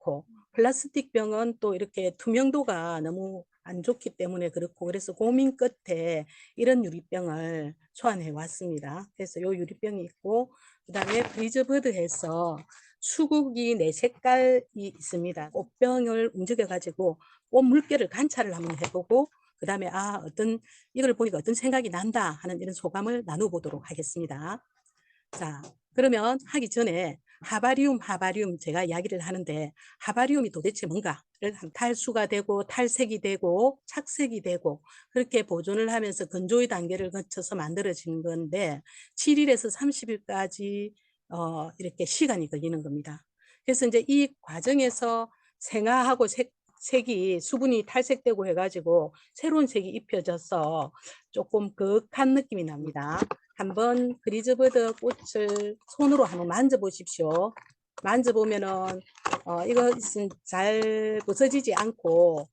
그렇고, 플라스틱 병은 또 이렇게 투명도가 너무 안 좋기 때문에 그렇고, 그래서 고민 끝에 이런 유리병을 소환해 왔습니다. 그래서 요 유리병이 있고, 그다음에 프리즈버드 해서 수국이 4색깔이 있습니다. 꽃병을 움직여 가지고 꽃 물결을 관찰을 한번 해보고, 그다음에 어떤 이걸 보니까 어떤 생각이 난다 하는 이런 소감을 나눠보도록 하겠습니다. 자, 그러면 하기 전에 하바리움 제가 이야기를 하는데, 하바리움이 도대체 뭔가를 탈수가 되고 탈색이 되고 착색이 되고 그렇게 보존을 하면서 건조의 단계를 거쳐서 만들어지는 건데, 7일에서 30일까지 이렇게 시간이 걸리는 겁니다. 그래서 이제 이 과정에서 생화하고 색이 수분이 탈색되고 해가지고 새로운 색이 입혀져서 조금 그윽한 느낌이 납니다. 한번 그리즈버드 꽃을 손으로 한번 만져보십시오. 만져보면은 이것은 잘 부서지지 않고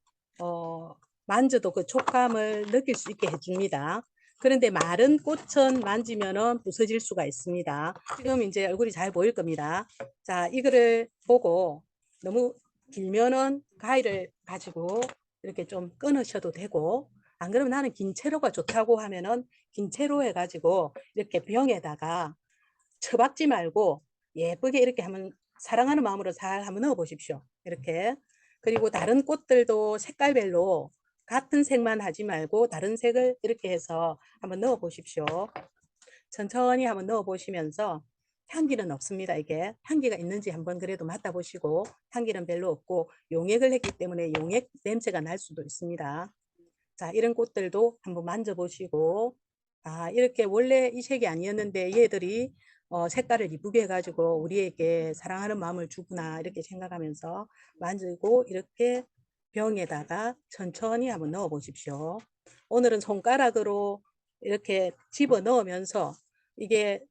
만져도 그 촉감을 느낄 수 있게 해줍니다. 그런데 마른 꽃은 만지면은 부서질 수가 있습니다. 지금 이제 얼굴이 잘 보일 겁니다. 자, 이거를 보고 너무 길면은 가위를 가지고 이렇게 좀 끊으셔도 되고, 안 그러면 나는 긴 채로가 좋다고 하면은 긴 채로 해가지고 이렇게 병에다가 처박지 말고 예쁘게 이렇게 한번 사랑하는 마음으로 잘 한번 넣어 보십시오. 이렇게. 그리고 다른 꽃들도 색깔별로 같은 색만 하지 말고 다른 색을 이렇게 해서 한번 넣어 보십시오. 천천히 한번 넣어 보시면서, 향기는 없습니다. 이게 향기가 있는지 한번 그래도 맡아보시고, 향기는 별로 없고 용액을 했기 때문에 용액 냄새가 날 수도 있습니다. 자, 이런 꽃들도 한번 만져보시고, 이렇게 원래 이 색이 아니었는데 얘들이 색깔을 이쁘게 해가지고 우리에게 사랑하는 마음을 주구나 이렇게 생각하면서 만지고, 이렇게 병에다가 천천히 한번 넣어 보십시오. 오늘은 손가락으로 이렇게 집어 넣으면서, 이게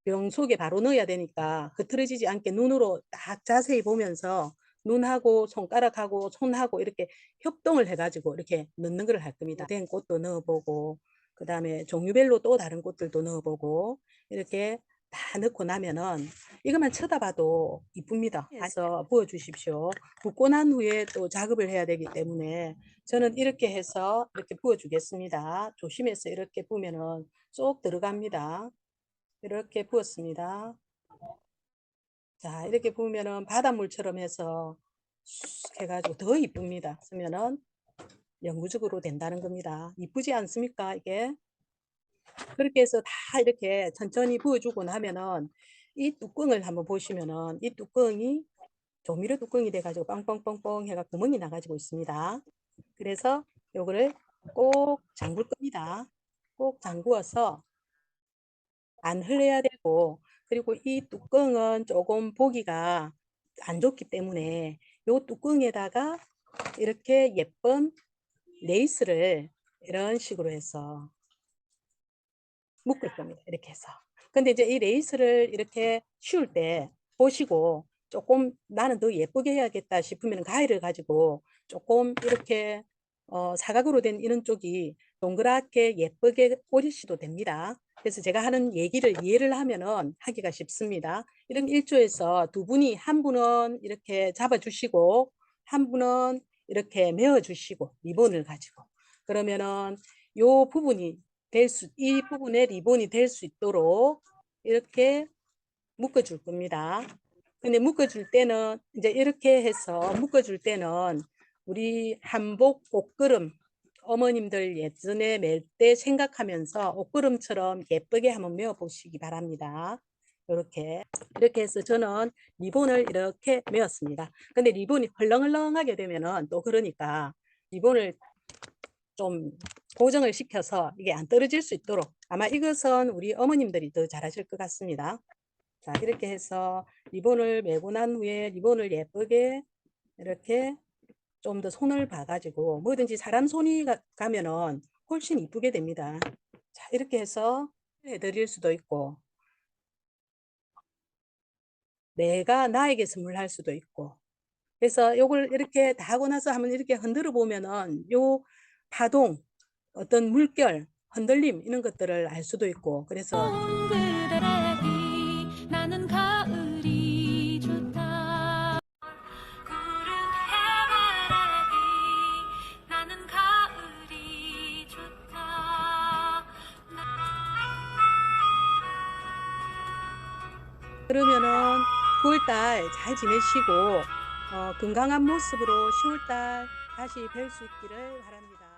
병 속에 바로 넣어야 되니까 흐트러지지 않게 눈으로 딱 자세히 보면서 눈하고 손가락하고 손하고 이렇게 협동을 해가지고 이렇게 넣는 걸 할 겁니다. 된 꽃도 넣어보고, 그 다음에 종류별로 또 다른 꽃들도 넣어보고, 이렇게 다 넣고 나면은 이것만 쳐다봐도 이쁩니다. 그래서 부어주십시오. 붓고 난 후에 또 작업을 해야 되기 때문에 저는 이렇게 해서 이렇게 부어주겠습니다. 조심해서 이렇게 부으면은 쏙 들어갑니다. 이렇게 부었습니다. 자, 이렇게 부으면은 바닷물처럼 해서 쑥 해가지고 더 이쁩니다. 쓰면은 영구적으로 된다는 겁니다. 이쁘지 않습니까? 이게 그렇게 해서 다 이렇게 천천히 부어주고 나면은 이 뚜껑을 한번 보시면은, 이 뚜껑이 조미료 뚜껑이 돼가지고 빵빵빵빵 해가 구멍이 나가지고 있습니다. 그래서 요거를 꼭 잠글 겁니다. 꼭 잠그어서 안 흘려야 되고, 그리고 이 뚜껑은 조금 보기가 안 좋기 때문에 요 뚜껑에다가 이렇게 예쁜 레이스를 이런 식으로 해서 묶을 겁니다. 이렇게 해서. 근데 이제 이 레이스를 이렇게 씌울 때 보시고, 조금 나는 더 예쁘게 해야겠다 싶으면 가위를 가지고 조금 이렇게 사각으로 된 이런 쪽이 동그랗게 예쁘게 오리셔도 됩니다. 그래서 제가 하는 얘기를 이해를 하면은 하기가 쉽습니다. 이런 일조에서 두 분이, 한 분은 이렇게 잡아주시고 한 분은 이렇게 메어주시고 리본을 가지고, 그러면은 요 부분이 이 부분에 리본이 될 수 있도록 이렇게 묶어줄 겁니다. 근데 묶어줄 때는 이제 이렇게 해서 묶어줄 때는 우리 한복 옷걸음, 어머님들 예전에 맬 때 생각하면서 옷걸음처럼 예쁘게 한번 메어 보시기 바랍니다. 이렇게 해서 저는 리본을 이렇게 메었습니다. 근데 리본이 헐렁헐렁하게 되면은 또 그러니까 리본을 좀 고정을 시켜서 이게 안 떨어질 수 있도록, 아마 이것은 우리 어머님들이 더 잘하실 것 같습니다. 자, 이렇게 해서 리본을 메고 난 후에 리본을 예쁘게 이렇게 좀 더 손을 봐가지고, 뭐든지 사람 손이 가면은 훨씬 이쁘게 됩니다. 자, 이렇게 해서 해드릴 수도 있고, 내가 나에게 선물할 수도 있고, 그래서 요걸 이렇게 다 하고 나서 한번 이렇게 흔들어 보면은 요 파동, 어떤 물결, 흔들림 이런 것들을 알 수도 있고, 그래서 나는 가을이 좋다. 그러면은 9월 달 잘 지내시고 건강한 모습으로 10월 달 다시 뵐 수 있기를 바랍니다.